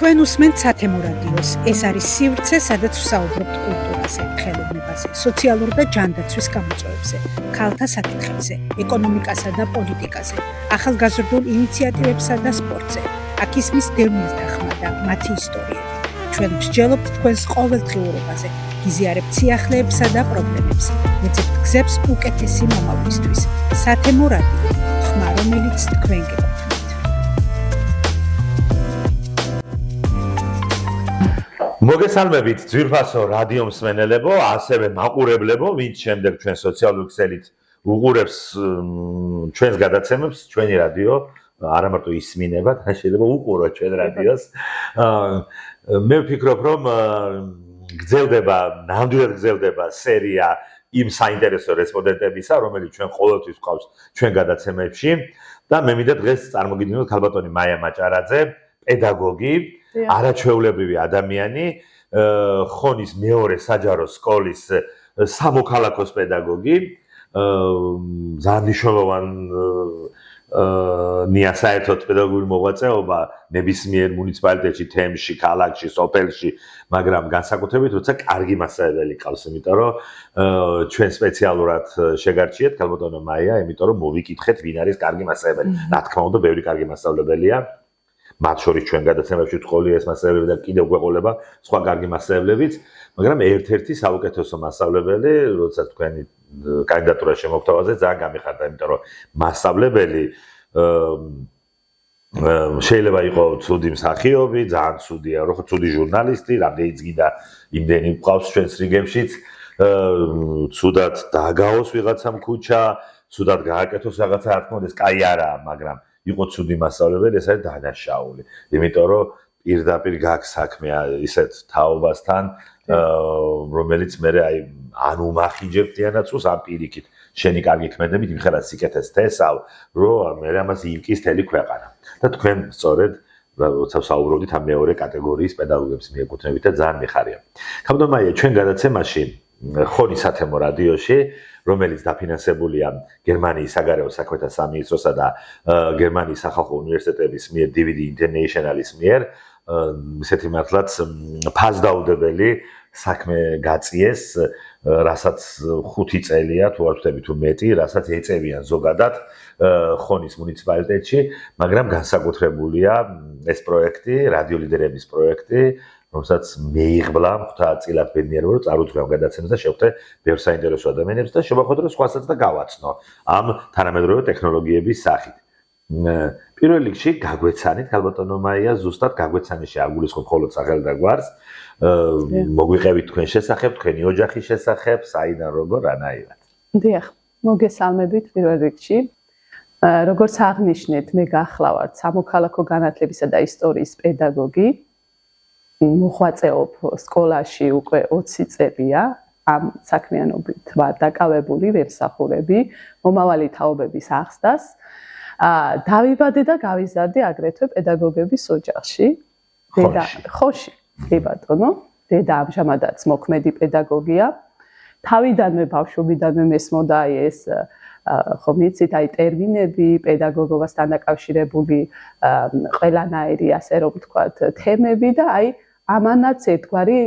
თქვენ უსმენთ სათემო რადიოს. ეს არის სივრცე, სადაც ვსაუბრობთ კულტურაზე, ხელოვნებაზე, სოციალურ და ჯანდაცვის გამოწვევებზე, ქალთა საკითხებზე, ეკონომიკასა და პოლიტიკაზე, ახალგაზრდულ ინიციატივებსა და სპორტზე. აქ ისმის დევნილთა ხმა და მათი ისტორიები. ჩვენ ვსჯელობთ თქვენს ყოველდღიურობაზე, გიზიარებთ სიახლეებსა და პრობლემებს, ეძებთ გზებს უკეთესი მომავლისთვის. სათემო რადიო, ხმა, რომელიც თქვენ გეკუთვნით. მოგესალმებით ძვირფასო რადიო მსმენელებო, ასევე მაყურებლებო, ვინც შემდეგ ჩვენ სოციალური ქსელით უყურებს ჩვენს გადაცემებს, ჩვენი რადიო არა მარტო ისმინება, შეიძლება უყუროთ ჩვენ რადიოს. მე ვფიქრობ, რომ გრძელდება, ნამდვილად გრძელდება სერია იმ საინტერესო რესპონდენტებისა, რომელიც ჩვენ ყოველთვის გვყავს ჩვენ გადაცემებში და მე მინდა დღეს წარმოგიდგინოთ ქალბატონი მაია მაჭარაძე, პედაგოგი, არაჩვეულებრივი ადამიანი, ხონის მეორე საჯარო სკოლის სამოქალაქოს პედაგოგი, ძალიან მნიშვნელოვანია საერთოდ პედაგოგიური მოღვაწეობა ნებისმიერ მუნიციპალიტეტში, თემში, ქალაქში, სოფელში, მაგრამ განსაკუთრებით როცა კარგი მასწავლებელი ყავს, იმიტომ რომ ჩვენ სპეციალურად შეგარჩიეთ ქალბატონო მაია, იმიტომ რომ მოვიკითხეთ ვინ არის კარგი მასწავლებელი. რა თქმა უნდა, ბევრი კარგი მასწავლებელია. მათ შორის ჩვენ გადაცემებში ვთხოვლი ეს მასწავლებელი და კიდევ გვეყოლება სხვა კარგი მასწავლებლებიც, მაგრამ ერთ-ერთი საუკეთესო მასწავლებელი, როდესაც თქვენი კანდიდატურა შემოგთავაზე, ძალიან გამიხარდა, იმიტომ რომ მასწავლებელი შეიძლება იყოს ცუდი მსახიობი, ძალიან ცუდია, რო ცუდი ჟურნალისტი, რამდენიც გინდა იმდენი გვყავს ჩვენს რიგებშიც, ცუდად დააგაოს ვიღაცამ ქუჩა, ცუდად გააკეთოს რაღაცა, რა თქმა უნდა, ეს კაი არაა, მაგრამ იყო ცუდი მასწავლებელი, ეს არის დანაშაული. იმიტომ რომ პირდაპირ გაქვს საქმე ისეთ თაობასთან, რომელიც მე აი ან უმახინჯებ დიანაცოს, ან პირიქით შენი კარგი ქმედებით იმხელა სიკეთეს თესავ, რომ მე ამას იმკის თელი ქვეყანა. და თქვენ სწორედ როცა ვსაუბრობდით ამ მეორე კატეგორიის პედაგოგებს მიეკუთვნებით და ძალიან მიხარია. ქალბატონ მაია, ჩვენ გადაცემაში ხონის სათემო რადიოში, რომელიც დაფინანსებულია გერმანიის საგარეო საქმეთა სამინისტროსა და გერმანიის სახალხო უნივერსიტეტების მიერ DVD International-ის მიერ, ისეთი მართლაც ფასდაუდებელი საქმე გაწიეს, რასაც 5 წელია, თუ არ ვთქვი თუ მეტი, რასაც ეწევიან ზოგადად ხონის მუნიციპალიტეტში, მაგრამ განსაკუთრებულია ეს პროექტი, რადიო ლიდერების პროექტი, რომელსაც მეიღბლა ხვდა წილად ბედნიერება, რომ წარუძღვე ამ გადაცემას და შევხვდე ბევრ საინტერესო ადამიანებს და შევახვედრო სხვასაც და გავაცნო ამ თანამედროვე ტექნოლოგიების სახით. პირველ რიგში გაგვეცანით ქალბატონო მაია, ზუსტად გაგვეცანიში არ გულისხმობ მხოლოდ სახელს და გვარს, მოგვიყევით თქვენ შესახებ, თქვენი ოჯახის შესახებ, საიდან როგორ რანაირად. დიახ, მოგესალმებით პირველ რიგში. როგორც აღნიშნეთ, მე გახლავართ სამოქალაქო განათლებისა და ისტორიის პედაგოგი. მოღვაწეობ სკოლაში უკვე 20 წელია, ამ საქმიანობით ვარ დაკავებული, ვემსახურები მომავალი თაობების აღზრდას. დავიბადე და გავიზარდე აგრეთვე პედაგოგების ოჯახში. ხოში, კი ბატონო, დედა ამჟამადაც მოქმედი პედაგოგია. თავიდანვე ბავშვობიდანვე მესმოდა ეს ხომ იცით, აი ტერმინები, პედაგოგობასთან დაკავშირებული ყველანაირი, ასე რომ ვთქვათ, თემები და აი ამანაც ერთგვარი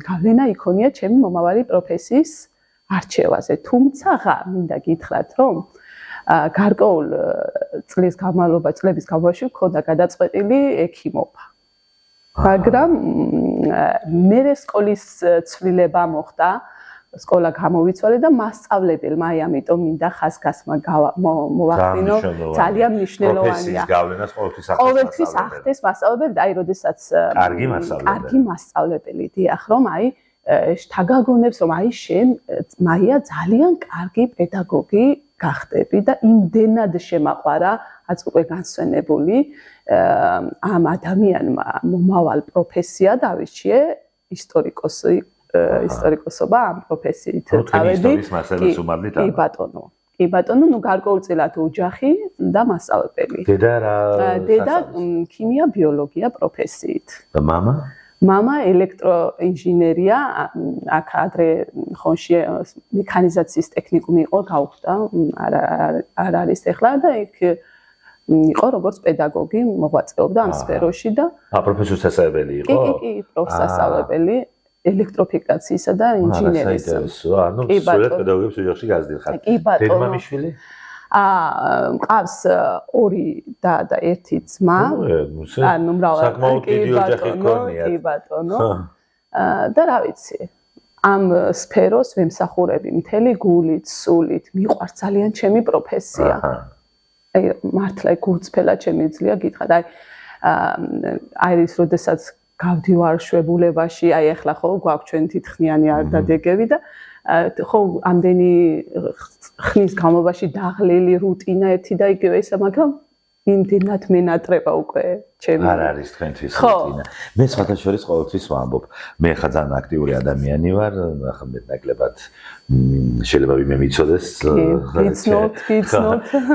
გავლენა იქონია ჩემი მომავალი პროფესიის არჩევაზე. თუმცა მინდა გითხრათ, რომ გარკვეულ წლების განმავლობაში მქონდა გადაწყვეტილი ექიმობა. მაგრამ მე სკოლის ცვლილება მოხდა, სკოლა გამოვიცვალე და მასწავლებელმა, აი ამიტომ მინდა ხაზგასმა მოვახდინო, ძალიან მნიშვნელოვანია. ყოველთვის ახდეს მასწავლებელი, აი როდესაც კარგი მასწავლებელი, დიახ, რომ აი შთაგაგონებს, რომ აი შენ მაია ძალიან კარგი პედაგოგი გახდები და იმდენად შემაყვარა, რაც უკვე განსვენებული ამ ადამიანმა მომავალ პროფესია დავირჩიე ისტორიკოსობა ამ პროფესიით წავედი. კი ბატონო. კი ბატონო, ნუ გარკვეულწილად ოჯახი და მასწავლებელი. დედა ქიმია ბიოლოგია პროფესიით. და მამა? მამა ელექტროინჟინერია, აქ ადრე ხონში მექანიზაციის ტექნიკუმი იყო, გავხდა, არ არის ახლა და იქ იყო როგორც პედაგოგი, მოღვაწეობდა ამ სფეროში და პროფესორის სასწავლებელი იყო? კი, პროფესორსასწავლებელი ელექტროფიკაციისა და ინჟინერიის. ანუ სულაც პედაგოგებს ოჯახში გაზრდილ ხარ. დედმამიშვილი? მყავს 2 და 1 ძმა. ანუ მრავალი. საკმაოდ დიდი ოჯახი გქონიათ. კი ბატონო. და რა ვიცი, ამ სფეროს ვემსახურები მთელი გულით, სულით, მიყვარს ძალიან ჩემი პროფესია. აი მართლა გულწრფელად შემიძლია გითხრათ. აი ის როდესაც გავდივარ შვებულებაში, აი ახლა ხო გვაქვს ჩვენ თითქმიანი არდადეგები და ხო ამდენი ხნის განმავლობაში დაღლილი რუტინა ერთი და იგივე ისა, მაგრამ იმდენად მენატრება უკვე ჩემი. არ არის თქვენთვის რუტინა. მე სხვათაშორის ყოველთვის ვამბობ, მე ხა ძალიან აქტიური ადამიანი ვარ, ახლა მეტნაკლებად შეიძლება ვინმე მიცოდეს. გიცნოთ.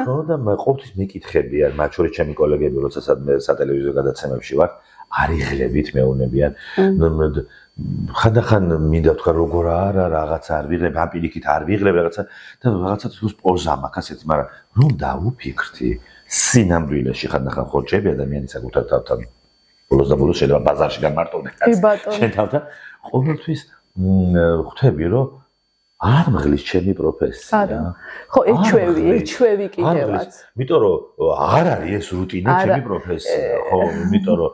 ხო და ყოველთვის მეკითხებიან, მათ შორის ჩემი კოლეგები, როცა სატელევიზიო გადაცემებში ვარ, არიღლებით მეუბნებიან. ხანდახან მინდა თქვა როგორ არა რაღაცა არ ვიღებ, ამ პირიქით არ ვიღებ რაღაცა და რაღაცა თქოს პოზა მაქვს ასეთი, მაგრამ რომ დავუფიქრთი სინამდვილეში ხანდახან ხორჭები ადამიანის საკუთარ თავთან ბოლოს და ბოლოს შეიძლება ბაზარში განმარტოვდნენ შენ თავთან ყოველთვის ხვდები რომ არ მღლის ჩემი პროფესია. ხო, ეჩვევი კიდევაც. იმიტომ რომ არ არის ეს რუტინა ჩემი პროფესია, ხო, იმიტომ რომ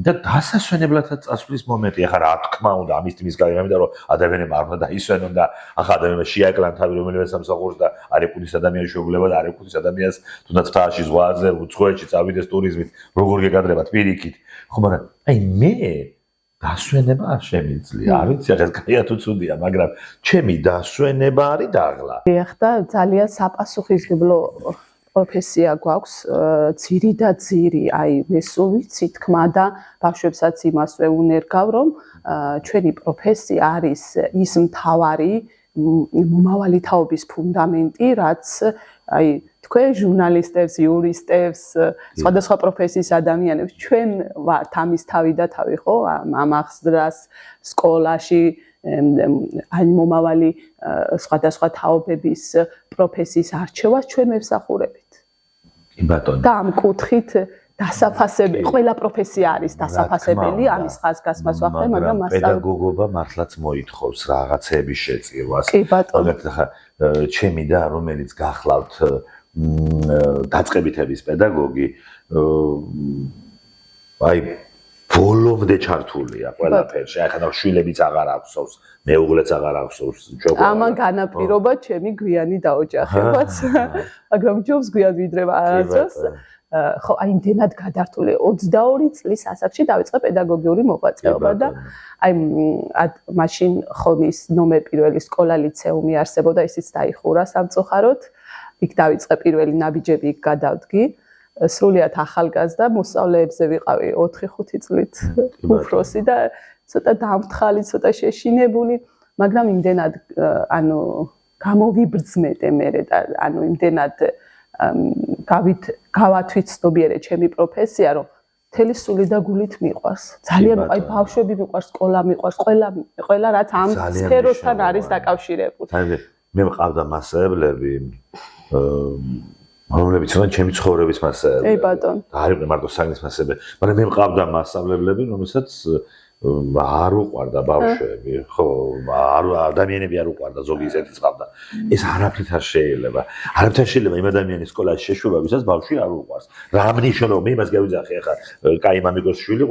და დასასვენებლადაც წასვლის მომენტი, ახლა რა თქმა უნდა, ამის თქმის გამო, იმიტომ რომ ადამიანებმა არ უნდა დაისვენონ და ახლა ადამიანებმა შეაკლან თავი რომელიმე სამსახურს და არ ეკუთვნის ადამიანის შეუძლება და არ ეკუთვნის ადამიანს თუნდაც თააში ზღვაზე, უცხოეთში წავიდეს ტურიზმით, როგორ გეკადრებათ პირიქით. ხო, მაგრამ აი მე დასვენება არ შემიძლია. არ ვიცი, ახლა კაია თუ ცუდია, მაგრამ ჩემი დასვენება არის დაღლა. ეხ და ძალიან საპასუხისმგებლო პროფესია გვაქვს, ძირი და ძირი, აი მე სულ ვიცი თქმა და ბავშვებსაც იმას ვეუნერგავ, რომ ჩვენი პროფესია არის ის მთავარი მომავალი თაობის ფუნდამენტი, რაც აი თქვენ ჟურნალისტებს, იურისტებს, სხვადასხვა პროფესიის ადამიანებს ჩვენ ვართ ამის თავი და თავი, ხო? ამ აღზრდას სკოლაში აი მომავალი სხვადასხვა თაობების პროფესიის არჩევას ჩვენ ვემსახურებით. კი ბატონო. და ამ კუთხით დასაფასებელი, ყველა პროფესია არის დასაფასებელი, ამის ხაზგასმას ვახდე, მაგრამ პედაგოგობა მართლაც მოითხოვს რაღაცების შეწირვას. კი ბატონო. მაგალითად, ჩემი და რომელიც გახლავთ დაწყებითების პედაგოგი, აი ბოლომდე ჩართულია ყველაფერში. ახლა შვილებიც აღარ აღსოვს, მეუღლეც აღარ აღსოვს. ამან განაპირობა ჩემი გვიანი დაოჯახებაც, მაგრამ ჯობს გვიან ვიდრე არასდროს. ხო, აი იმდენად გადართული 22 წლის ასაკში დავიწყე პედაგოგიური მოღვაწეობა და აი მაშინ ხონის ნომერ პირველი სკოლა ლიცეუმი არსებობდა, ისიც დაიხურა სამწუხაროდ. იქ დავიწყე პირველი ნაბიჯები, იქ გადავდგი. სრულიად ახალგაზრდა მოსწავლეებზე ვიყავი 4-5 წლით უფროსი და ცოტა დამთხალი, ცოტა შეშინებული, მაგრამ იმდენად ანუ გამოვიბრძმედე მე და ანუ იმდენად გავათვიცნობიერე ჩემი პროფესია, რომ მთელი სული და გულით მიყვარს. ძალიან აი ბავშვები მიყვარს, სკოლა მიყვარს, ყველა რაც ამ სფეროსთან არის დაკავშირებული. მე მყავდა მასწავლებლები, რომლებიც ήταν ჩემი ცხოვრების მასწავლებლები. ე ბატონ. არ იყო მარტო საგნის მასწავლებლები, მაგრამ მე მყავდა მასწავლებლები, რომელსაც არ უყვარდა ბავშვები, ხო, ადამიანები არ უყვარდა, ზოგი ისეთი ყავდა. ეს არაფრით არ შეიძლება. არაფრით არ შეიძლება იმ ადამიანის სკოლაში შეშვება, ვისაც ბავშვი არ უყვარს. რა მნიშვნელობა, მე იმას გავიძახე, ახლა კაი მამიკოს შვილი,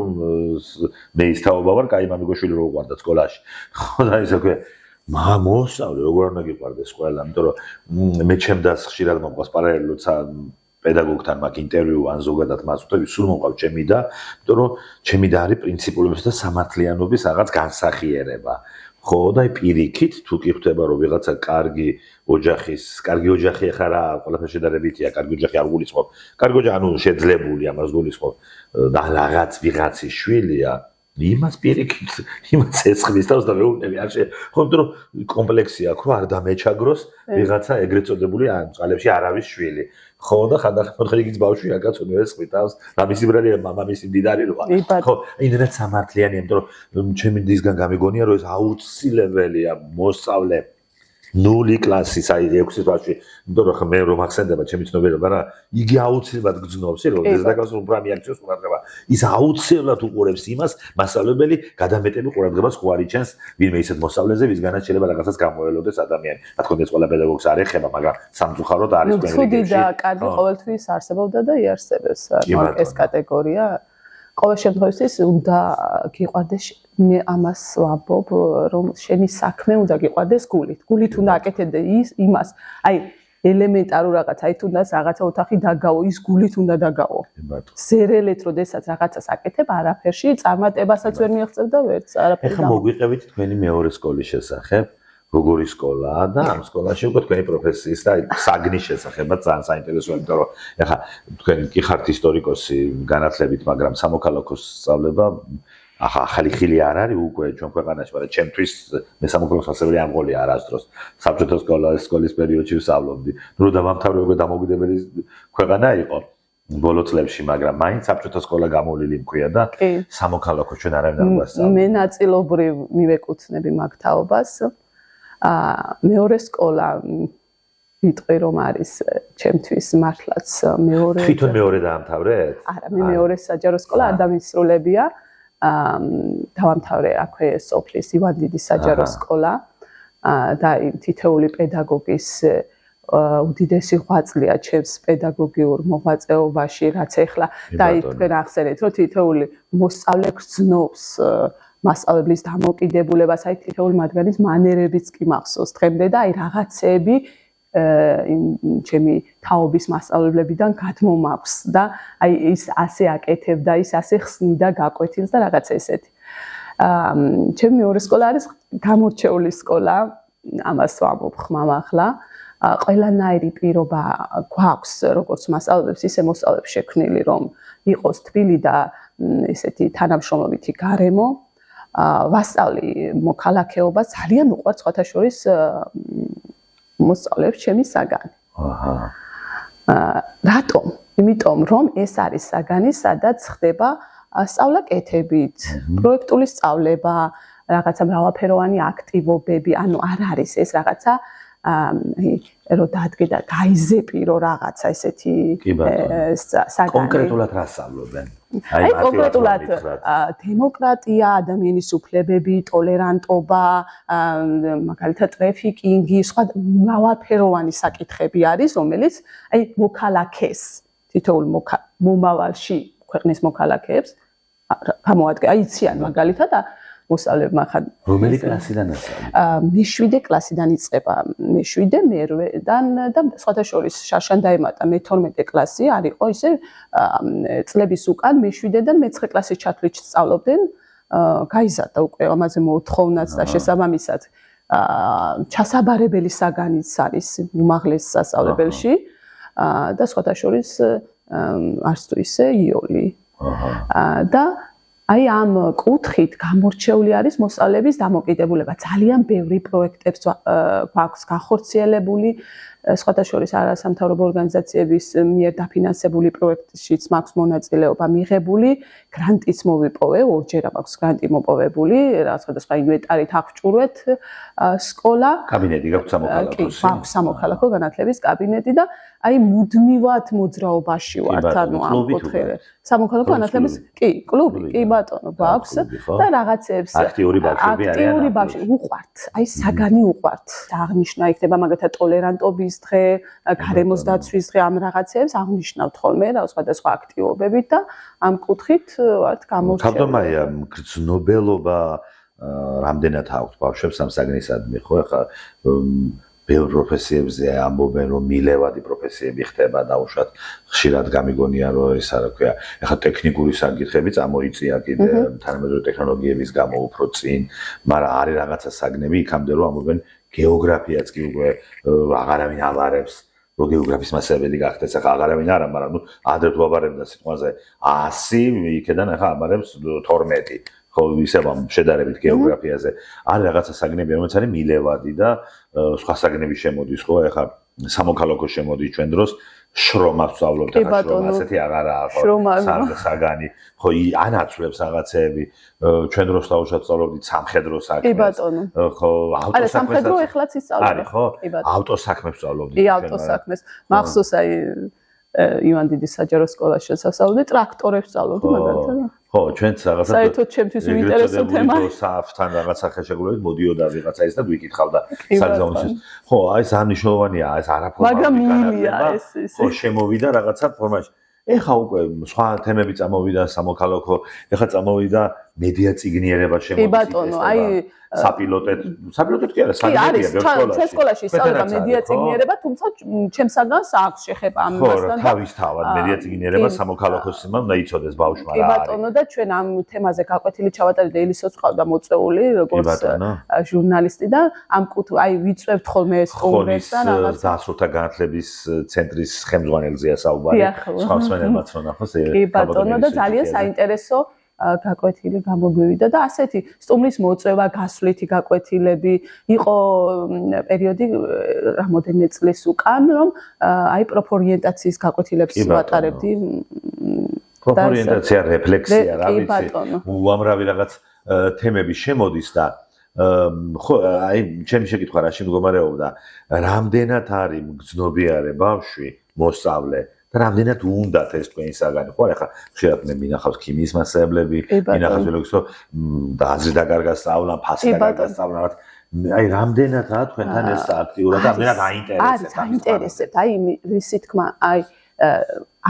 მე ის თაობა ვარ, კაი მამიკოს შვილი რო უყვარდა სკოლაში. ხო, და ისე ქვია მოსწავლე როგორ უნდა გიყვარდეს ყველა, იმიტომ რომ მე ჩემდაც ხშირად მოყვას პარალელურად პედაგოგთან მაგ ინტერვიუ ან ზოგადად მას ვხვდები, სულ მოყვავს ჩემი და, იმიტომ რომ ჩემი და არის პრინციპულობის და სამართლიანობის რაღაც განსახიერება. ხო, და პირიქით თუ კი ხვდება რომ ვიღაცა კარგი ოჯახი ახლა რა ყველაფერი შედარებითია, კარგი ოჯახი არ გულისხმობ. კარგი ოჯახი ანუ შეძლებული ამას გულისხმობ და რაღაც ვიღაცის შვილია. იმას პირიქით, იმას ეცხლის თავს და მეუბნები არ შე. ხო, იმიტომ რომ კომპლექსი აქვს, რომ არ დამეჩაგროს ვიღაცა ეგრეთ წოდებული ან წყალებში არავის შვილი. ხო, და ხანდახან მოთხოვნიკიც ბავშვი აკაცონო ეცხლი თავს, რამისი ბრალია მამამისი მდიდარი როა. ხო, იმდენად სამართლიანია, იმიტომ რომ ჩემი დისგან გამიგონია, რომ ეს აუცილებელია მოსწავლე 0 კლასის, აი 6 კლასში, იმიტომ რომ მე რომ ახსენდება ჩემი ცნობიერება რა, იგი აუცილებლად გძნობს, რომ ეს დაკავშირებული პროგრამი აქციოს ყურადღება. ის აუცილებლად უყურებს იმას, მასწავლებელი გადამეტები ყურადღებას ხო არიჩენს ვინმე ისეთ მოსწავლეზე, ვისგანაც შეიძლება რაღაცას გამოელოდეს ადამიანი. რა თქმა უნდა, ეს ყველა პედაგოგს არ ეხება, მაგრამ სამწუხაროდ არის ყველგან. ცუდი და კარგი ყოველთვის არსებობდა და იარსებებს ეს კატეგორია. ყოველ შემთხვევაში უნდა გიყვარდეს მე ამას ვამბობ რომ შენი საქმე უნდა გიყვარდეს გულით. გულით უნდა აკეთებდე იმას. აი ელემენტარულ რაღაცა, აი თუნდაც რაღაცა ოთახი დაგაო, ის გულით უნდა დაგაო. ზერელეთ როდესაც რაღაცას აკეთებ, არაფერში წარმატებასაც ვერ მიაღწევ და ვერც არაფერს. ეხლა მოგვიყევით თქვენი მეორე სკოლის შესახებ. როგორი სკოლაა და ამ სკოლაში უკვე თქვენი პროფესიის და საგნის შესახებაც ძალიან საინტერესოა, იმიტომ რომ ეხლა თქვენ კი ხართ ისტორიკოსი განათლებით, მაგრამ სამოქალაქოს სწავლება ახალი ხილი არ არის უკვე ჩვენ ქვეყანაში, მაგრამ ჩემთვის მე სამოქალაქოს ასწავლებელი არ მყოლია არასდროს. საბჭოთა სკოლის პერიოდში ვსწავლობდი. ნუ დავამთავრე უკვე დამოუკიდებელი ქვეყანა იყო ბოლო წლებში, მაგრამ მაინც საბჭოთა სკოლა გამოვლილი მქვია და სამოქალაქო ჩვენ არავინ არ გვასწავლა. მე ნაწილობრივ მივეკუთვნები მაგ თაობას. მეორე სკოლა ვიტყვი რომ არის ჩემთვის მართლაც მეორე თვითონ მეორე დაამთავრეთ? არა, მე მეორე საჯარო სკოლა არ დამისრულებია. დავამთავრე აქვე სოფლის ივან დიდის საჯარო სკოლა და თითოეული პედაგოგის უდიდესი ღვაწლია ჩემს პედაგოგიურ მოღვაწეობაში, რაც ეხლა და თქვენ ახსენეთ, რომ თითოეული მოსწავლე გრძნობს მასწავლებლის დამოკიდებულებას, აი თითოეული მათგანის მანერებიც კი მახსოვს დღემდე და აი რაღაცეები ჩემი თაობის მასწავლებლებიდან გადმომაქვს და აი ის ასე აკეთებდა, ის ასე ხსნიდა გაკვეთილს და რაღაცა ესეთი. ჩემი მეორე სკოლა არის გამორჩეული სკოლა, ამას ვამბობ ხმამ ახლა. ყველანაირი პირობა გვაქვს, როგორც მასწავლებლებს, ისე მოსწავლეებს შექმნილი, რომ იყოს თბილი და ესეთი თანამშრომლობითი გარემო. ვასწავლი მოქალაქეობას, ძალიან უყვართ სხვათა შორის მოსწავლეებს ჩემი საგანი. რატომ? იმიტომ რომ ეს არის საგანი, სადაც ხდება სწავლა-კეთებით, პროექტული სწავლება, რაღაცა მრავალფეროვანი აქტივობები, ანუ არ არის ეს რაღაცა რომ დადგე და გაიზეპირო რაღაცა ესეთი საგანი. კონკრეტულად რა სწავლობენ? აი კონკრეტულად დემოკრატია, ადამიანის უფლებები, ტოლერანტობა, მაგალითად ტრაფიკინგი, სხვა მრავალფეროვანი საკითხები არის, რომელიც აი მოქალაქეს, თითოეულ მომავალში ქვეყნის მოქალაქეებს გამოადგენ. აი იციან მაგალითად მოსწავლებმა ხან რომელი კლასიდან ასწავლეთ? მე-7 კლასიდან იწყება, მე-7, მე-8-დან და სხვათა შორის შარშან დაემატა მე-12 კლასი, არ იყო ისე წლების უკან მე-7-დან მე-9 კლასის ჩათვლით სწავლობდნენ, გაიზარდა უკვე ამაზე მოთხოვნაც და შესაბამისად ჩასაბარებელი საგანიც არის უმაღლეს სასწავლებელში და სხვათა შორის არც თუ ისე იოლი. და აი ამ კუთხით გამორჩეული არის მოსწავლეების დამოკიდებულება. ძალიან ბევრი პროექტებს გვაქვს გახორციელებული, სხვათა შორის არასამთავრობო ორგანიზაციების მიერ დაფინანსებული პროექტშიც მაქვს მონაწილეობა მიღებული, გრანტიც მოვიპოვე, ორჯერ მაქვს გრანტი მოპოვებული, სხვადასხვა ინვენტარით აღჭურვეთ სკოლა. კაბინეტი გაქვს სამოქალაქოში? კი, მაქვს სამოქალაქო განათლების კაბინეტი და აი მუდმივად მოძრაობაში ვართ, ანუ ამ კუთხით. სამოქალაქო განათლების კი, კლუბი, კი ბატონო, გვაქვს და რაღაცეებს აქტიური ბავშვები არიან. აქტიური ბავშვები უყვართ, აი საგანი უყვართ. აღნიშნა იქნება მაგალითად ტოლერანტობის დღე, გარემოს დაცვის დღე, ამ რაღაცეებს აღნიშნავთ ხოლმე და სხვადასხვა აქტივობებით და ამ კუთხით ვართ გამორჩეული. თავდამაია გრძნობელობა რამდენად აქვს ბავშვებს ამ საგნისადმი, ხო? ახლა ბევრ პროფესიებზე ამბობენ, რომ მილევადი პროფესიები ხდება და უშუალოდ ხშირად გამიგონია, რომ ეს რა ქვია, ახლა ტექნიკური საკითხები წამოიწია კიდე თანამედროვე ტექნოლოგიების გამო უფრო წინ, მაგრამ არის რაღაცა საგნები იქამდე, რომ ამბობენ გეოგრაფიაც კი უკვე აღარავინ აბარებს, რომ გეოგრაფიის მასწავლებელი გახდეს, ახლა აღარავინ არა, მაგრამ ნუ ადრე თუ აბარებდა სიტყვაზე 100, იქიდან ახლა აბარებს 12. ხო, ისევ ამ შედარებით გეოგრაფიაზე არის რაღაცა საგნები, რომელიც არის მილევადი და სხვა საგნები შემოდის, ხო, ახლა სამოქალაქო შემოდის ჩვენ დროს შრომას ვსწავლობთ ახლა შრომა ასეთი არაა ხო საგანი ხო ანაცვლებს რაღაცეები ჩვენ დროს დავუშვათ ვსწავლობდით სამხედრო საქმეს ხო ავტოსაქმეს სამხედრო ეხლაც ისწავლობთ არის ხო ავტოსაქმეს ვსწავლობდით ავტოსაქმეს მახსოვს აი ივან დიდის საჯარო სკოლაში შესასწავლდი ტრაქტორებს ვსწავლობდი მაგალითად ხო ჩვენც რაღაცა საერთოდ ჩემთვის უინტერესო თემაა საფთან რაღაცა ხელშეკრულებით მოდიოდა ვიღაცა ის და ვიკითხავდა საგზავნოს ხო აი ეს მნიშვნელოვანია ეს არაფორმალური მაგრამ მილია ეს ხო შემოვიდა რაღაცა ფორმაში ეხა უკვე სხვა თემები წამოვიდა სამოქალაქო ეხა წამოვიდა მედია წიგნიერება შემოვიდა კი ბატონო აი საპილოტოდ კი არა საგნებია ჩვენ სკოლაში ისწავლება მედია წიგნიერება თუმცა ჩემსაგანს აქვს შეხება ამ მასთან და თავისთავად მედია წიგნიერება სამოქალაქოს სიმამ და იცოდეს ბავშვმა რა არის კი ბატონო და ჩვენ ამ თემაზე გაკვეთილი ჩავატარეთ და ელისოც ყავდა მოწვეული როგორც ჟურნალისტი და ამ აი ვიწვევთ ხოლმე ეს კონგრესს და რაღაც დასრულთა განათლების ცენტრის ხელმძღვანელზეა საუბარი სხვა მსმენელმაც რომ ნახოს კი ბატონო და ძალიან საინტერესო გაკვეთილი გამოგვივიდა და ასეთი სტუმრის მოწვევა, გასვლითი გაკვეთილები იყო პერიოდი რამოდენიმე წლის უკან, რომ აი პროფორიენტაციის გაკვეთილებს ვატარებდი. პროფორიენტაცია, რეფლექსია, რა ვიცი, უამრავი რაღაც თემები შემოდის და ხო აი ჩემი შეკითხვა რაში მდგომარეობდა, რამდენად არის მგრძნობიარე ბავშვი მოსწავლე და რამდენად უნდათ ეს თქვენი საგანი ხო ახლა ხშირად მე მინახავს ქიმიის მასწავლებლები მინახავს ველოქსო და აზრი დაკარგა სწავლა ფასი დაკარგა სწავლა აი რამდენადაა თქვენთან ეს აქტიურად და რამდენად აინტერესებთ აინტერესებთ აი რისი თქმა აი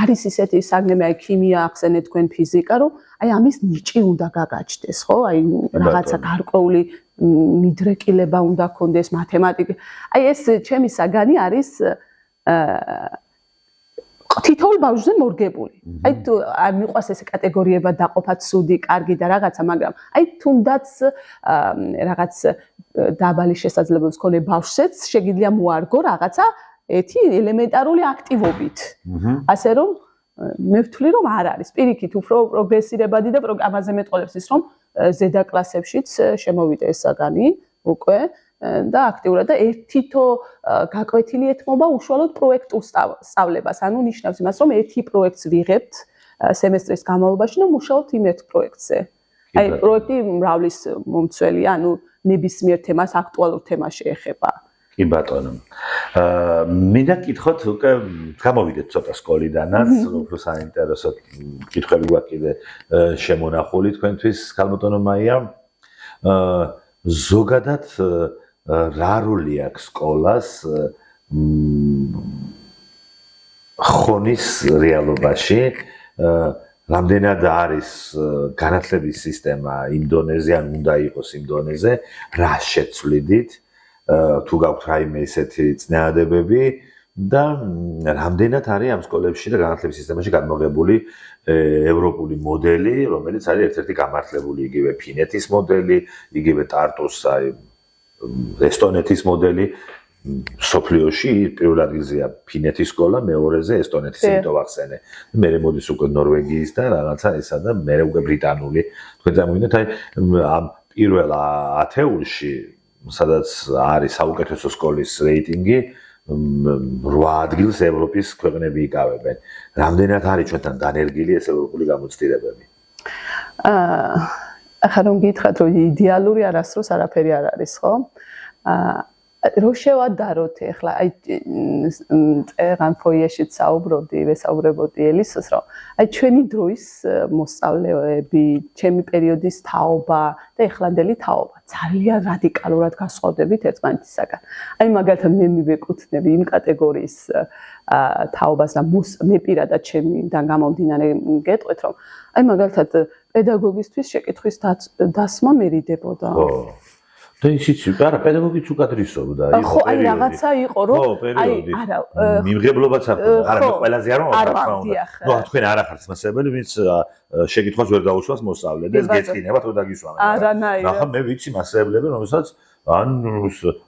არის ისეთი საგნები აი ქიმია ახსენეთ თქვენ ფიზიკა რომ აი ამის ნიჭი უნდა გაგაჩნდეს ხო აი რაღაცა გარკვეული მიდრეკილება უნდა გქონდეს მათემატიკა აი ეს ჩემი საგანი არის თითოეულ ბავშვზე მორგებული. აი თუ მიყვას ეს კატეგორიებად დაყოფა ცუდი, კარგი და რაღაცა, მაგრამ აი თუნდაც რაღაც დაბალი შესაძლებლობების მქონე ბავშვსაც შეგიძლია მოარგო რაღაცა ერთი ელემენტარული აქტივობით. ასე რომ მე ვთვლი რომ არ არის. პირიქით უფრო პროგრესირებადი და ამაზე მეტყოლებს ის რომ ზედა კლასებშიც შემოვიდა ეს საგანი უკვე და აქტიურად და ერთითო გაკვეთილი ეთმობა უშუალოდ პროექტულ სწავლებას. ანუ ნიშნავს იმას, რომ ერთი პროექტს ვიღებთ სემესტრის განმავლობაში და მუშაობთ იმ ერთ პროექტზე. აი პროექტი მრავლის მომცველია, ანუ ნებისმიერ თემას აქტუალურ თემას შეეხება. კი ბატონო. მინდა გკითხოთ, უკვე გამოვიდეთ ცოტა სკოლიდანაც, უფრო საინტერესო კითხვები გვაქვს კიდე შემონახული თქვენთვის, ქალბატონო მაია. ზოგადად რა როლი აქვს სკოლას ხონის რეალობაში რამდენად არის განათლების სისტემა იმ დონეზე ან უნდა იყოს იმ დონეზე რა შეცვლიდით თუ გაქვთ რაიმე ისეთი წინააღმდეგობები და რამდენად არის ამ სკოლებში და განათლების სისტემაში განმოღებული ევროპული მოდელი რომელიც არის ერთ-ერთი გამართლებული იგივე ფინეთის მოდელი იგივე ტარტუს აი ესტონეთის მოდელი სოფლიოში პირველ ადგილზეა ფინეთის სკოლა, მეორეზე ესტონეთის იმიტომ ვახსენე. მე მოდის უკვე ნორვეგიის და რაღაცა ესა და მე უკვე ბრიტანული. თქვენ წარმოგიდგენთ აი ამ პირველ ათეულში, სადაც არის საუკეთესო სკოლის რეიტინგი, 8 ადგილს ევროპის ქვეყნები იკავებენ. რამდენად არის ჩვენთან დანერგილი ეს ევროპული გამოცდილებები? ახლა რომ გითხრათ რომ იდეალური არასდროს არაფერი არ არის, ხო? რო შევადაროთ ახლა აი წერან ფოიეში ვესაუბრებოდი ელისოს რომ აი ჩვენი დროის მოსწავლეები, ჩემი პერიოდის თაობა და ეხლანდელი თაობა ძალიან რადიკალურად გასხვავდებით ერთმანეთისაგან. აი მაგალითად მე მივეკუთვნები იმ კატეგორიის თაობას და მე პირადად ჩემიდან გამომდინარე გეტყვით რომ აი მაგალითად პედაგოგისთვის შეკითხვის დასმა მერიდებოდა. და ისიც არა პედაგოგიც უკადრისობდა იყო პერიოდი. ხო, აი რაღაცა იყო რომ აი არა მიმღებლობაც არ ქონდა. არა მე ყველაზე არ მომაყვა. ნუ თქვენ არ ახართ მასწავლებელი, ვინც შეკითხვას ვერ დაუშვას მოსწავლე და ეს გეწინება თუ დაგისვამენ. არანაირად. ახლა მე ვიცი მასწავლებელი, რომელსაც ან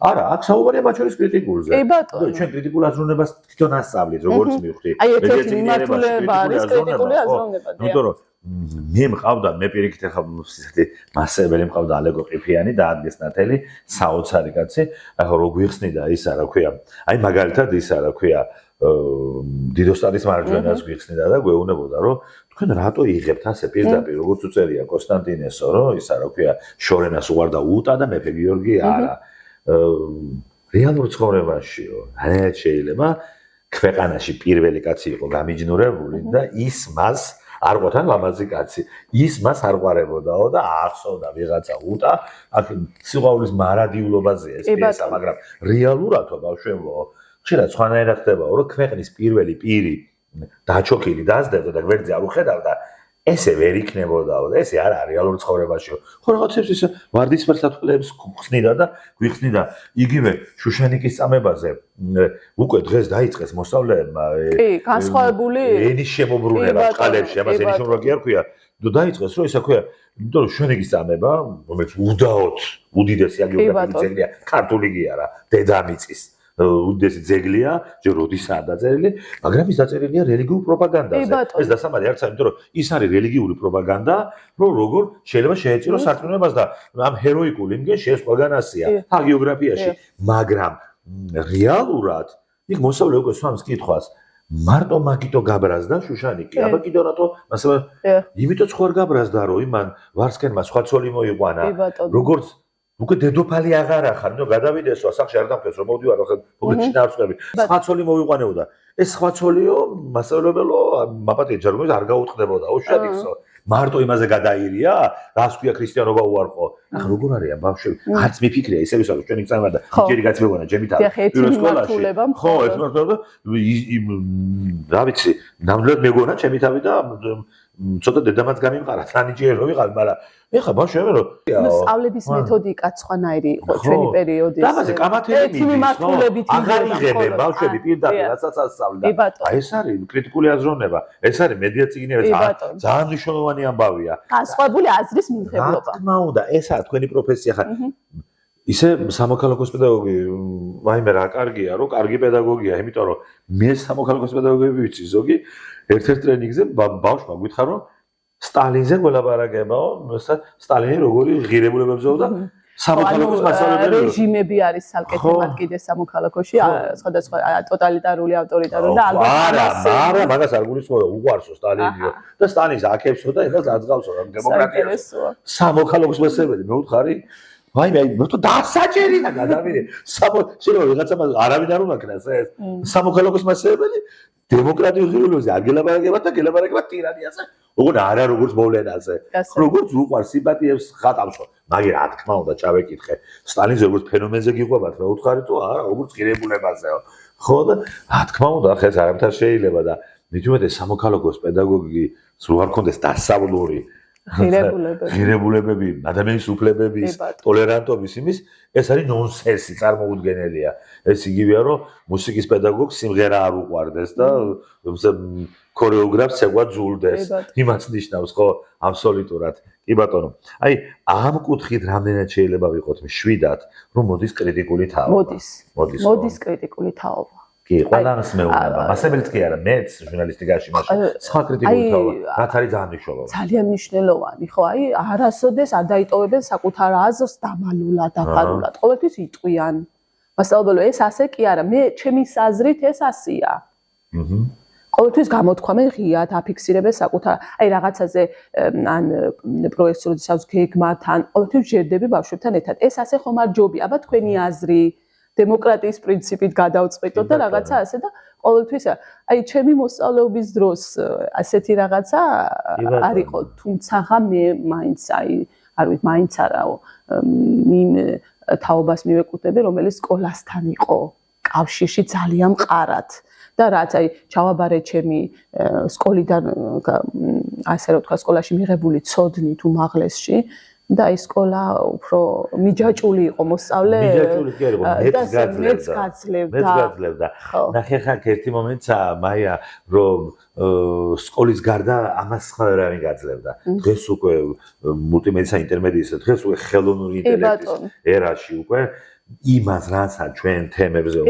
არა, აქ საუბარია მათ შორის კრიტიკულზე. კი ბატონო. ჩვენ კრიტიკულ აზროვნებას თვითონ ასწავლით, როგორც მივხვდი. აი ერთ-ერთი მიმართულება არის კრიტიკული აზროვნება. იმიტომ რომ მე მყავდა მე პირიქით ახლა ისეთი მასწავლებელი მყავდა ალეგო ყიფიანი და ადგეს ნათელი საოცარი კაცი ახლა რო გვიხსნიდა ისა რა ქვია აი მაგალითად ისა რა ქვია დიდოსტანის მარჯვენას გვიხსნიდა და გვეუბნებოდა, რომ თქვენ რატო იღებთ ასე პირდაპირ, როგორც უწერია კონსტანტინესო, რომ ისა რა ქვია, შორენას უყარდა უტა და მეფე გიორგი არა. რეალურ ცხოვრებაშიო, არაერთ შეიძლება ქვეყანაში პირველი კაცი იყო გამიჯნურებული და ის მას არ ყოფნა ლამაზი კაცი. ის მას არ ყვარებოდაო და ახსოვდა ვიღაცა უტა, აქ სიყვარულის მარადიულობაზეა ეს პიესა, მაგრამ რეალურადო ბავშვებო, ხშირად სხვანაირად ხდებაო, რომ ქვეყნის პირველი პირი დაჩოქილი დასდებდა და გვერდზე არ უხედავდა, ესე ვერ იქნებოდაო და ესე არ არის რეალურ ცხოვრებაშიო. ხო რაღაცებს ის ვარდისფერ სათვალეებს ხსნიდა და გვიხსნიდა იგივე შუშანიკის წამებაზე უკვე დღეს დაიწყეს მოსწავლეებმა განსხვავებული ენის შემოbrunება წყალებში, ამას ენის შემოbrunება კი არ ქვია. დაიწყეს რომ ისა ქვია, იმიტომ რომ შუშანიკის წამება, რომელიც უდაოდ უდიდესი აგიოგრაფიული ძეგლია, ქართული კი არა, დედამიწის უდიდესი ძეგლია, ჯერ როდისაა დაწერილი, მაგრამ ის დაწერილია რელიგიურ პროპაგანდაზე. ეს დასამალი არც არის, იმიტომ რომ ის არის რელიგიური პროპაგანდა, რომ როგორ შეიძლება შეეწიროს სარწმუნოებას და ამ ჰეროიკული იმგენ შეს ყველგან ასია ჰაგიოგრაფიაში, მაგრამ რეალურად იქ მოსწავლე უკვე სვამს კითხვას, მარტო მაგიტო გაბრაზდა შუშანიკი, აბა კიდევ რატო, მასალა იმიტომ ხო არ გაბრაზდა, რომ იმან ვარსკენმა სხვა ცოლი მოიყვანა, როგორც უკვე დედოფალი აღარ ახარ, ნუ გადავიდესო, სახში არ დამხეს, რომ მოვდივარ, ხო, მოგეჩი დავწყვები. სხვა ცოლი მოვიყვანეოდა. ეს სხვა ცოლიო, მასწავლებელო, მაპატიე ჯარმოის არ გაუწყდებოდა, უშადიხსო. მარტო იმაზე გადაირია, რას ქვია ქრისტიანობა უარყო. ახლა როგორ არის ბავშვები? არც მიფიქრია ისე ვისაუბრე, ჩვენი წამა და ჯერი კაცი მეგონა, ჯემი თავი. პირველ სკოლაში. ხო, ეს მართლა რა ვიცი, ნამდვილად მეგონა ჩემი თავი და ცოტა დედამაც გამიმყარა, თანიჭიერ რომ ვიყავი, მაგრამ ეხლა ბავშვები რომ სწავლების მეთოდიკაც სხვანაირი იყო ჩვენი პერიოდის. დაბაზე კამათები მიმართულებით აღარ იღებენ ბავშვები პირდაპირ რასაც ასწავლდა. აი ეს არის კრიტიკული აზროვნება, ეს არის მედია წიგნები, ძალიან მნიშვნელოვანი ამბავია. განსხვავებული აზრის მიმღებლობა. რა თქმა უნდა, ესაა თქვენი პროფესია ხა. ისე სამოქალაქოს პედაგოგი, ვაიმე რა კარგია, რომ კარგი პედაგოგია, იმიტომ რომ მე სამოქალაქოს პედაგოგები ვიცი ზოგი ერთ-ერთ ტრენინგზე ბავშვმა გითხრა რომ სტალინზე გველაპარაკებაო, სტალინი როგორი ღირებულებებზეო და სამოქალაქოს მასწავლებელი რეჟიმები არის საკეთებად კიდე სამოქალაქოში, სხვადასხვა ტოტალიტარული, ავტორიტარული და ალბათ არა, მაგას არ გულისხმობდა, უყვარსო სტალინიო და სტალინს აქებსო და ეხლა დაძღავსო დემოკრატიას. სამოქალაქოს მასწავლებელი მე ვთხარი ვაიმე, მე თვითონ დასაჭერი და გადავიდე. შეიძლება ვიღაცა არავინ არ უნდა ქნას ეს. სამოქალაქოს მასწავლებელი დემოკრატიულ ღირებულებებზე არ გელაპარაკება და გელაპარაკება ტირანიაზე. როგორ არა როგორც მოვლენაზე. როგორც უყვარ სიმპათიებს ხატავსო. მაგრამ რა თქმა უნდა ჩავეკითხე. სტალინზე როგორც ფენომენზე გიყვებათ, მე ვთხარი თუ არა, როგორც ღირებულებაზეო. ხო და რა თქმა უნდა, ახლა ეს არამთარ შეიძლება და მithumet სამოქალაქოს პედაგოგი სულ არ კონდეს დასავლური ღირებულებები, ადამიანის უფლებების, ტოლერანტობის იმის, ეს არის ნონსენსი, წარმოუდგენელია. ეს იგივეა, რომ მუსიკის პედაგოგს სიმღერა არ უყვარდეს და ქორეოგრაფს ეგვა ძულდეს. იმას ნიშნავს, ხო, აბსოლუტურად. კი ბატონო. აი, ამ კუთხით რამდენად შეიძლება ვიყოთ მშვიდად, რომ მოდის კრიტიკული თაობა. მოდის კრიტიკული თაობა. კი, ყველას მეუბნება. მასებელიც კი არა, მეც ჟურნალისტიკაში მაშინ სხვა კრიტიკული თაობა, რაც არის ძალიან მნიშვნელოვანი. ძალიან მნიშვნელოვანი, ხო, აი, არასოდეს არ დაიტოვებენ საკუთარ აზრს დამალულად, დაფარულად. ყოველთვის იტყვიან. მასწავლებელო, ეს ასე კი არა, მე ჩემი აზრით ეს ასია. ყოველთვის გამოთქვამენ ღიად, აფიქსირებენ საკუთარ, აი რაღაცაზე ან პროექტს როდესაც გეგმათ, ან ყოველთვის ჯერდები ბავშვებთან ერთად. ეს ასე ხომ არ ჯობია, აბა თქვენი აზრი დემოკრატიის პრინციპით გადავწყვეტოთ და რაღაცა ასე და ყოველთვის აი ჩემი მოსწავლეობის დროს ასეთი რაღაცა არ იყო, თუმცა მე მაინც აი არ ვიცი, მაინც არაო იმ თაობას მივეკუთვნები, რომელიც სკოლასთან იყო კავშირში ძალიან მყარად. და რაც აი ჩავაბარე ჩემი სკოლიდან ასე რა ვთქვა სკოლაში მიღებული ცოდნით უმაღლესში და აი სკოლა უფრო მიჯაჭული იყო მოსწავლე მიჯაჭული კი იყო მეც გაძლევდა ნახე ხა ერთი მომენტია მაია რომ სკოლის გარდა ამას სხვა რა გაძლევდა დღეს უკვე მულტიმედია ინტერმედიის დღეს უკვე ხელოვნური ინტელექტის ერაში უკვე იმას რაცა ჩვენ თემებზე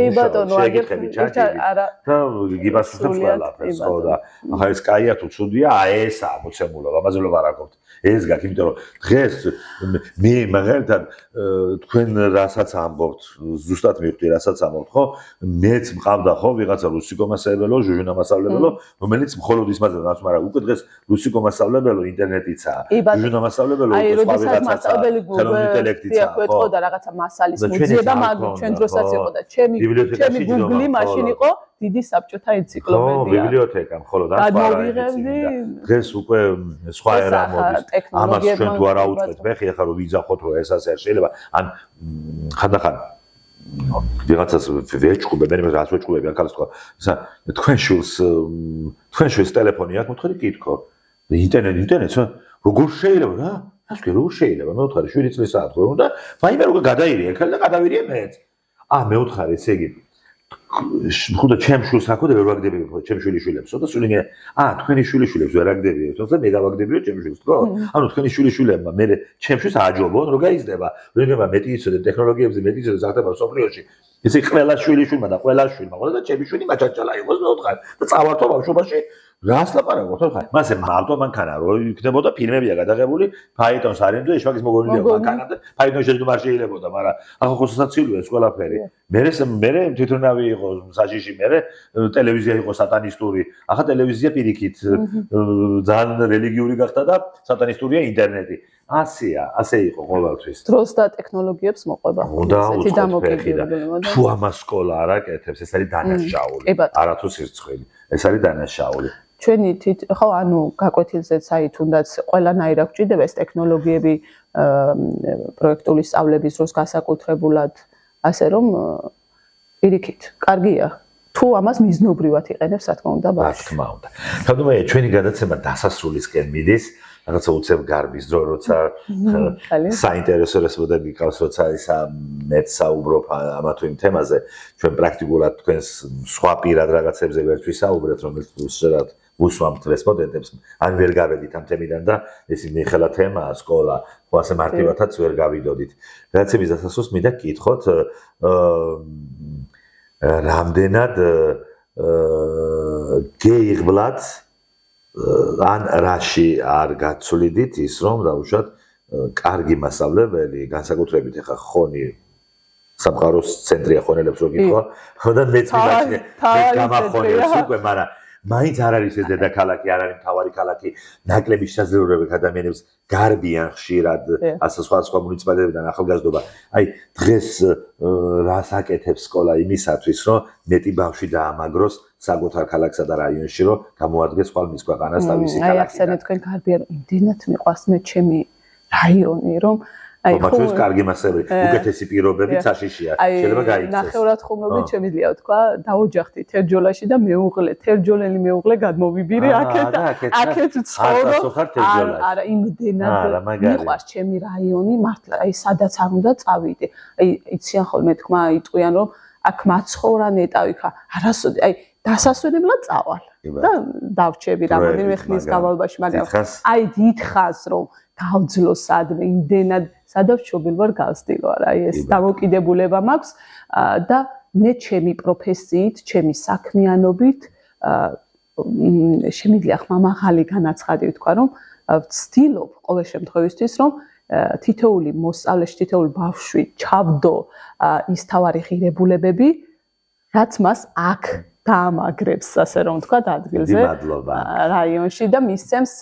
შეგიხები ჩაჭირი და გიბასუხებს ყველაფერს ხო და ახლა ეს კაია თუ ცუდია ესაა მოცემულობა ამაზე რომ არ აკვთ ეს გაქვს იმიტომ რომ დღეს მე მაგალითად თქვენ რასაც ამბობთ ზუსტად მივხვდი რასაც ამბობთ ხო მეც მყავდა ხო ვიღაცა რუსიკო მასწავლებელო ჟუჟუნა მასწავლებელო რომელიც მხოლოდ ის მასწავლებს მაგრამ უკვე დღეს რუსიკო მასწავლებელო ინტერნეტიცაა ჟუჟუნა მასწავლებელო უკვე სხვა ვიღაცაა ხელოვნური ინტელექტიცაა ხო და რაღაცა მასალის მოძიება მაგრამ ჩვენ დროსაც იყო და ჩემი Google მაშინ იყო დიდი საბჭოთა ენციკლოპედია ბიბლიოთეკა მხოლოდ ამ დღეს უკვე სხვა ერა მოდის ამას ჩვენ თუ არ აუწყეთ ფეხი ახლა რომ ვიძახოთ რომ ეს ასე არ შეიძლება ან ხანდახან ვიღაცას ვეჭუბე მე რას ვეჭუბები აქ არის თქვა ისა თქვენ შულს ტელეფონი აქვს მოთხარი კითხო ინტერნეტს როგორ შეიძლება რა ასე როგორ შეიძლება მე ვთხარი 7 წლის საათ ხო და ვაიმე როგორ გადაირია ხელ და გადავირიე მეც მე ვთხარი ესე იგი ხოდა ჩემ შულს აქო და ვერ ვაგდებიო ხო ჩემ შვილიშვილებსო და სულ იმე თქვენი შვილიშვილებს ვერ აგდებიო თორე მე გავაგდებიო ჩემ შვილს ხო ანუ თქვენი შვილიშვილებმა მე ჩემ შვილს აჯობონ რო გაიზრდება როდება მეტი იცოდე ტექნოლოგიებზე მეტი იცოდე ზახდება სოფლიოში ესე ყველა შვილიშვილმა და ყველა შვილმა ხო და ჩემი შვილი მაჭაჭალა იყოს მე ვთხარ და წავართო ბავშვობაში რას ლაპარაკობ ხო ხა მასე მარტო მანქანა რო იქნებოდა ფილმებია გადაღებული ფაიტონს არენდო ეშვაგის მოგონილია მანქანა და ფაიტონს შეჯდომ არ შეიძლებოდა მაგრამ ახლა ხო სასაცილოა ეს ყველაფერი მე თვითონავი იყო საჯიში მე ტელევიზია იყო სატანისტური ახლა ტელევიზია პირიქით ძალიან რელიგიური გახდა და სატანისტურია ინტერნეტი ასეა ასე იყო ყოველთვის დროს და ტექნოლოგიებს მოყვება ესეთი დამოკიდებულება თუ ამას სკოლა არ აკეთებს ეს არის დანაშაული არათუ სირცხვილი ეს არის დანაშაული ჩვენი ხო ანუ გაკვეთილზეც აი თუნდაც ყველანაირად გვჭირდება ეს ტექნოლოგიები პროექტული სწავლების დროს გასაკუთრებულად ასე რომ პირიქით კარგია თუ ამას მიზნობრივად იყენებს რა თქმა უნდა ბავშვი რა თქმა უნდა თქმა ჩვენი გადაცემა დასასრულისკენ მიდის რაღაცა უცებ გარბის დრო როცა საინტერესო რესპონდენტი გიყავს როცა ისა მეც საუბრობ ამა თუ იმ თემაზე ჩვენ პრაქტიკულად თქვენს სხვა პირად რაღაცებზე ვერ ვისაუბრეთ რომელიც უშუალოდ უსვამთ რესპონდენტებს ან ვერ გავედით ამ თემიდან და ეს მიხელა თემაა სკოლა ხო ასე მარტივადაც ვერ გავიდოდით გადაცემის დასასრულს მინდა გკითხოთ რამდენად გეიღბლად ან რაში არ გაცვლიდით ის რომ დაუშვათ კარგი მასწავლებელი განსაკუთრებით ახლა ხონი სამყაროს ცენტრია ხონელებს რო გითხვა ხო და მეც მივაჩნე გამახონებს უკვე მაგრამ მაინც არ არის ეს დედაქალაქი არ არის მთავარი ქალაქი ნაკლები შესაძლებლობები ადამიანებს გარბიან ხშირად ასე სხვა მუნიციპალიტეტებიდან ახალგაზრდობა აი დღეს რას აკეთებს სკოლა იმისათვის რომ მეტი ბავშვი დაამაგროს საკუთარ ქალაქსა და რაიონში რომ გამოადგეს ხვალმის ქვეყანას თავისი ქალაქი აი ახსენე თქვენ გარბიან იმდენად მიყვარს მე ჩემი რაიონი რომ აი ხო ეს კარგი მასწავლებელი უკეთესი პირობები საშიშია შეიძლება გაიქცეს ნახევრად ხუმრობდი შემიძლია თქვა დაოჯახდი თერჯოლაში და მეუღლე თერჯოლელი მეუღლე გადმოვიბირე აქეთ ცხოვრობ არა იმდენად მიყვარს ჩემი რაიონი მართლა აი სადაც არ უნდა წავიდე აი იციან ხოლმე თქვა იტყვიან რომ აქ მაცხოვრა ნეტავი ხა არასოდეს აი დასასვენებლად წავალ და დავჩები რამოდენიმე ხნის განმავლობაში მაგრამ აი დიდხანს რომ გავძლო სადმე იმდენად სადაც ჩობილ ვარ გავსtildeო არა აი ეს დამოკიდებულება მაქვს და მე ჩემი პროფესიით ჩემი საქმიანობით შემიძლია ხმამაღალი განაცხადი ვთქვა რომ ვცდილობ ყოველ შემთხვევისთვის რომ თითოეული მოსწავლეში თითოეული ბავშვი ჩავდო ის თავარი ღირებულებები რაც მას აქ დაამაგრებს ასე რომ ვთქვა ადგილზე რაიონში და მისცემს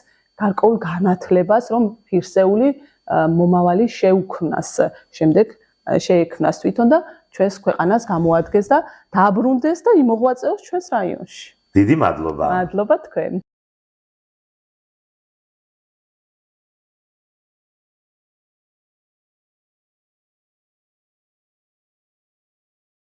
გარკვეულ განათლებას რომ ფირსეული მომავალი შეუქმნას შემდეგ შეექმნას თვითონ და ჩვენს ქვეყანას გამოადგეს და დაბრუნდეს და იმოღვაწეოს ჩვენს რაიონში დიდი მადლობა მადლობა თქვენ